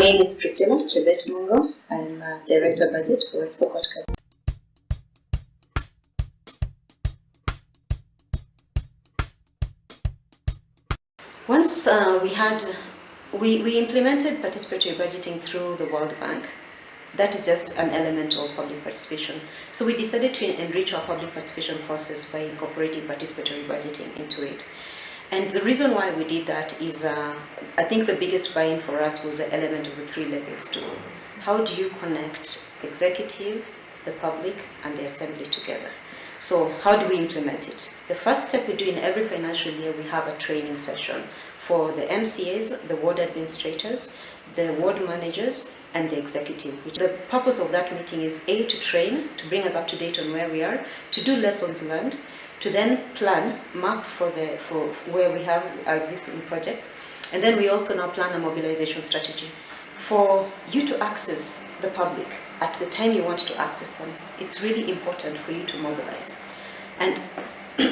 name is Pricilla Chebbet. I'm Director Budget for Pokot. Once we implemented participatory budgeting through the World Bank. That is just an element of public participation. So we decided to enrich our public participation process by incorporating participatory budgeting into it. And the reason why we did that is, I think the biggest buy-in for us was the element of the three-legged stool. How do you connect executive, the public, and the assembly together? So how do we implement it? The first step we do in every financial year, we have a training session for the MCAs, the ward administrators, the ward managers, and the executive. The purpose of that meeting is A, to train, to bring us up to date on where we are, to do lessons learned, to then plan, map for where we have our existing projects, and then we also now plan a mobilization strategy. For you to access the public at the time you want to access them, it's really important for you to mobilize. And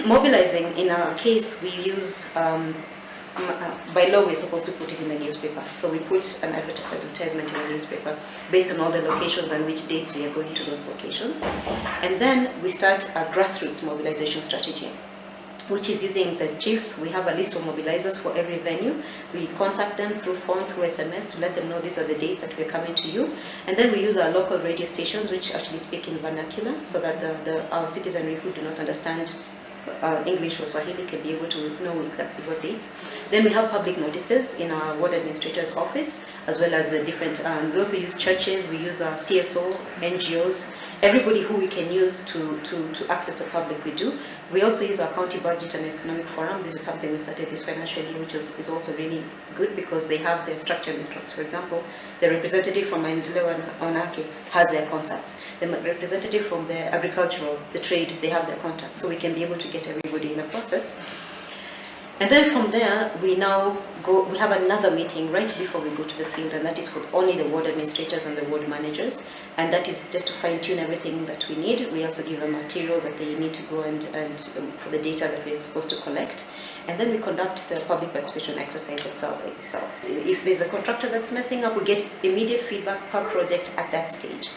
mobilizing, in our case, we use by law, we're supposed to put it in the newspaper. So we put an advertisement in the newspaper based on all the locations and which dates we are going to those locations. And then we start a grassroots mobilization strategy, which is using the chiefs. We have a list of mobilizers for every venue. We contact them through phone, through SMS, to let them know these are the dates that we're coming to you. And then we use our local radio stations, which actually speak in vernacular, so that our citizenry who do not understand English or Swahili can be able to know exactly what dates. Then we have public notices in our ward administrator's office, as well as the different, we also use churches, we use our CSO, NGOs, everybody who we can use to access the public, we do. We also use our county budget and economic forum. This is something we started this financial year, which is also really good because they have their structured networks. For example, the representative from Maendeleo and Onake has their contacts. The representative from the agricultural, the trade, they have their contacts. So we can be able to get everybody in the process. And then from there, we have another meeting right before we go to the field, and that is for only the ward administrators and the ward managers. And that is just to fine-tune everything that we need. We also give them materials that they need to go and for the data that we're supposed to collect. And then we conduct the public participation exercise itself. If there's a contractor that's messing up, we get immediate feedback per project at that stage.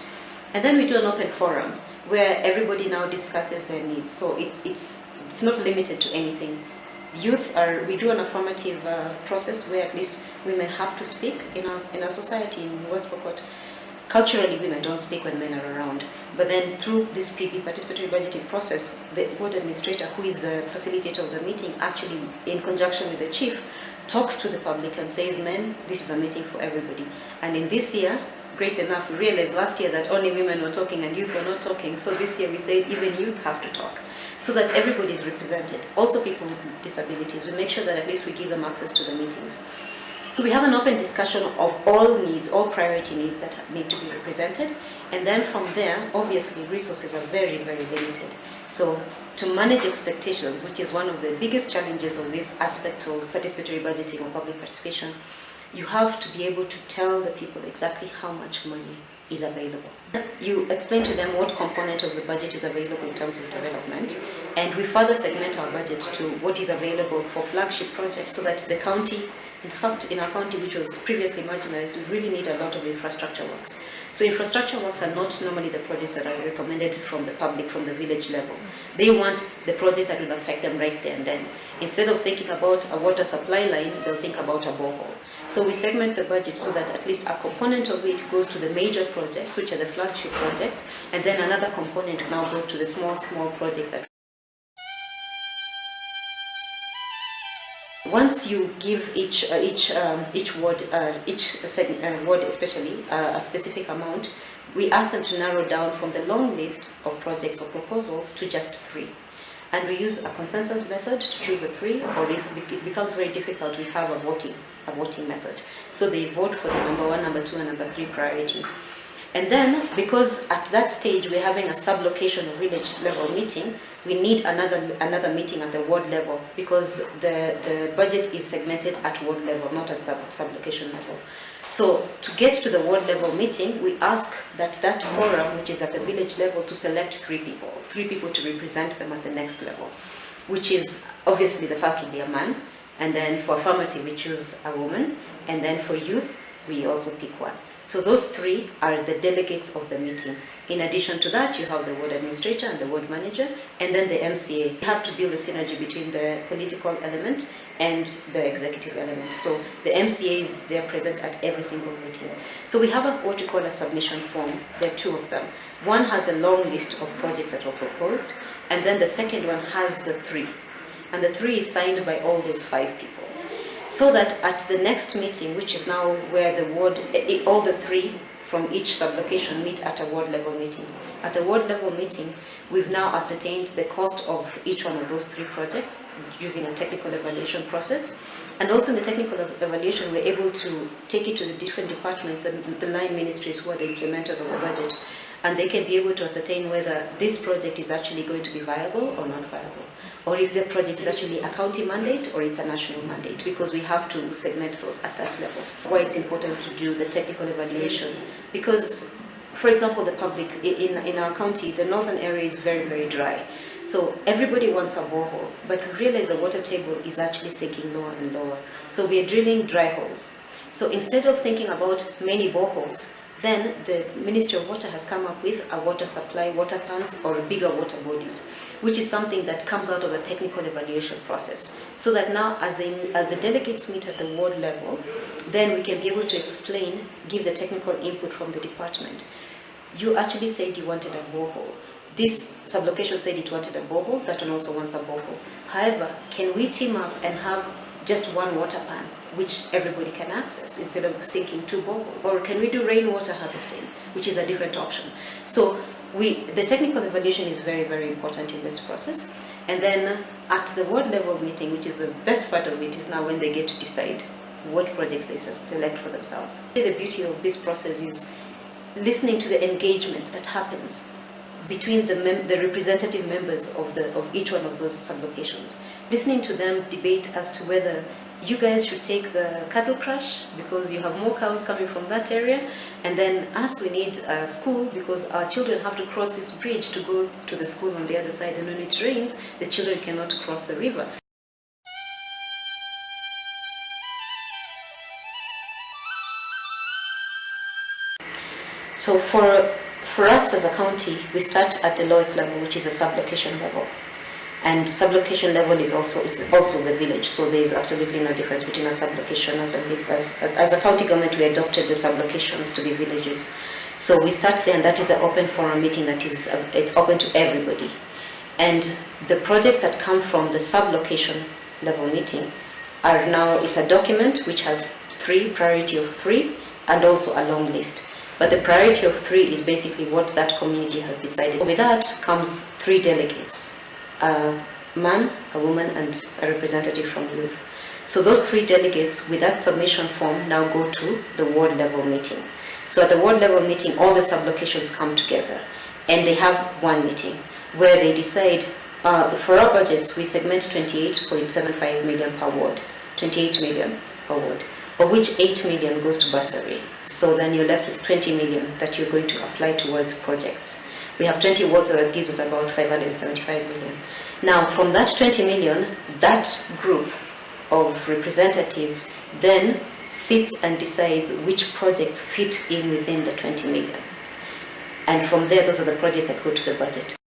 And then we do an open forum where everybody now discusses their needs. So it's not limited to anything. Youth we do an affirmative process where at least women have to speak in our society in West Pokot. Culturally, women don't speak when men are around. But then through this PB, participatory budgeting process, the ward administrator, who is the facilitator of the meeting, actually in conjunction with the chief, talks to the public and says, men, this is a meeting for everybody. And in this year, great enough, we realized last year that only women were talking and youth were not talking. So this year we said even youth have to talk, so that everybody is represented. Also people with disabilities, we make sure that at least we give them access to the meetings. So we have an open discussion of all needs, all priority needs that need to be represented. And then from there, obviously resources are very, very limited. So to manage expectations, which is one of the biggest challenges of this aspect of participatory budgeting or public participation, you have to be able to tell the people exactly how much money is available. You explain to them what component of the budget is available in terms of development, and we further segment our budget to what is available for flagship projects, so that the county, in fact, in our county, which was previously marginalized, we really need a lot of infrastructure works. So infrastructure works are not normally the projects that are recommended from the public, from the village level. They want the project that will affect them right there and then. Instead of thinking about a water supply line, they'll think about a borehole. So we segment the budget so that at least a component of it goes to the major projects, which are the flagship projects, and then another component now goes to the small projects that. Once you give each ward, ward especially, a specific amount, we ask them to narrow down from the long list of projects or proposals to just 3. And we use a consensus method to choose a 3, or if it becomes very difficult, we have a voting method. So they vote for the number 1, number 2, and number 3 priority. And then, because at that stage we're having a sub-location or village level meeting, we need another meeting at the ward level, because the budget is segmented at ward level, not at sub-location level. So to get to the ward level meeting, we ask that forum, which is at the village level, to select 3 people to represent them at the next level, which is obviously the first would be a man, and then for affirmative we choose a woman, and then for youth we also pick one. So those three are the delegates of the meeting. In addition to that, you have the ward administrator and the ward manager, and then the MCA. You have to build a synergy between the political element and the executive element. So the MCA is there present at every single meeting. So we have what we call a submission form. There are two of them. One has a long list of projects that were proposed, and then the second one has the three. And the three is signed by all these 5 people. So that at the next meeting, which is now where the ward, all the 3 from each sublocation meet at a ward level meeting. At a ward level meeting, we've now ascertained the cost of each one of those 3 projects using a technical evaluation process. And also in the technical evaluation, we're able to take it to the different departments and the line ministries who are the implementers of the budget. And they can be able to ascertain whether this project is actually going to be viable or not viable, or if the project is actually a county mandate or it's a national mandate, because we have to segment those at that level. Why it's important to do the technical evaluation, because, for example, the public in our county, the northern area is very, very dry. So everybody wants a borehole, but we realize the water table is actually sinking lower and lower. So we are drilling dry holes. So instead of thinking about many boreholes, then the Ministry of Water has come up with a water supply, water pans, or bigger water bodies, which is something that comes out of the technical evaluation process. So that now, as the delegates meet at the ward level, then we can be able to explain, give the technical input from the department. You actually said you wanted a borehole. This sublocation said it wanted a borehole, that one also wants a borehole. However, can we team up and have just one water pan, which everybody can access, instead of sinking 2 boreholes? Or can we do rainwater harvesting, which is a different option? So the technical evaluation is very, very important in this process. And then at the ward level meeting, which is the best part of it, is now when they get to decide what projects they select for themselves. The beauty of this process is listening to the engagement that happens between the representative members of each one of those sublocations. Listening to them debate as to whether you guys should take the cattle crush because you have more cows coming from that area, and then us, we need a school because our children have to cross this bridge to go to the school on the other side, and when it rains, the children cannot cross the river. So for us as a county, we start at the lowest level, which is a sublocation level. And sublocation level is also the village, so there is absolutely no difference between a sublocation. As a county government, we adopted the sublocations to be villages. So we start there, and that is an open forum meeting that is it's open to everybody. And the projects that come from the sublocation level meeting are now, it's a document which has priority of 3, and also a long list. But the priority of 3 is basically what that community has decided. With that comes 3 delegates. A man, a woman, and a representative from youth. So those 3 delegates with that submission form now go to the ward level meeting. So at the ward level meeting, all the sublocations come together and they have one meeting where they decide, for our budgets, we segment 28.75 million per ward, 28 million per ward, of which 8 million goes to bursary. So then you're left with 20 million that you're going to apply towards projects. We have 20 wards, so that gives us about 575 million. Now, from that 20 million, that group of representatives then sits and decides which projects fit in within the 20 million. And from there, those are the projects that go to the budget.